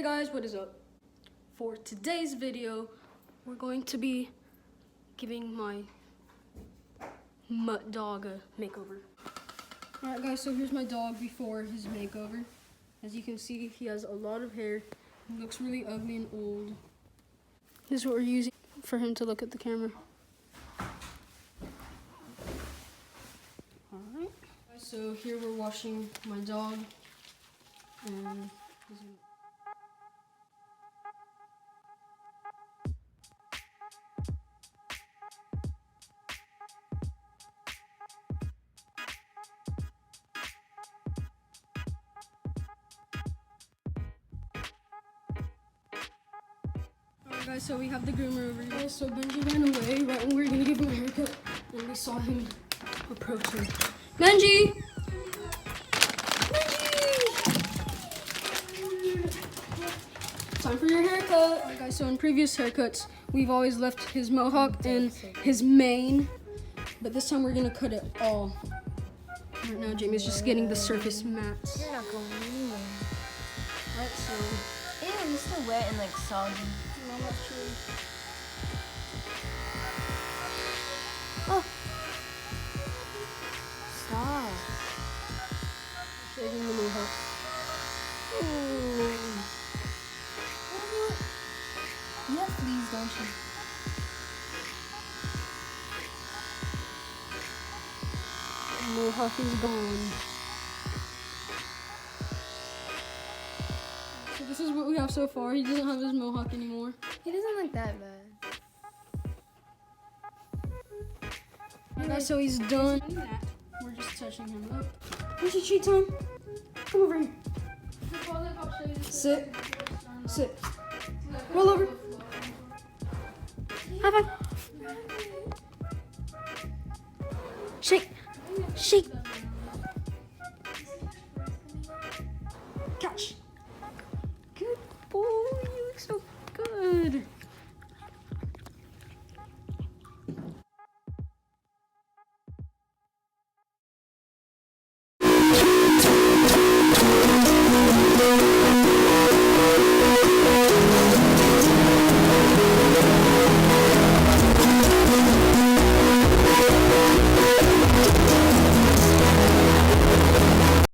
guys, what is up? For today's video, we're going to be giving my mutt dog a makeover. Alright guys, so here's my dog before his makeover. As you can see, he has a lot of hair. He looks really ugly and old. This is what we're using for him to look at the camera. Alright. So here we're washing my dog. And he's gonna... Alright guys, so we have the groomer over here. So Benji ran away right when we were gonna give him a haircut, and we saw him approaching. Benji! Time for your haircut. Alright guys, so in previous haircuts, we've always left his mohawk and his mane, but this time we're gonna cut it all. Right now, Jamie's just getting the surface mats. You're not going anywhere. Alright, so... Ew, it's still wet and like soggy. No, not true. Oh! Stop. Shaving the mohawk. Ooh. You have fleas, don't you? Mohawk is gone. So this is what we have so far. He doesn't have his mohawk anymore. He doesn't look that bad. Okay, so he's done. We're just touching him up. Here's your treat time. Come over here. Sit. Sit. Roll over. High five. Shake. Shake.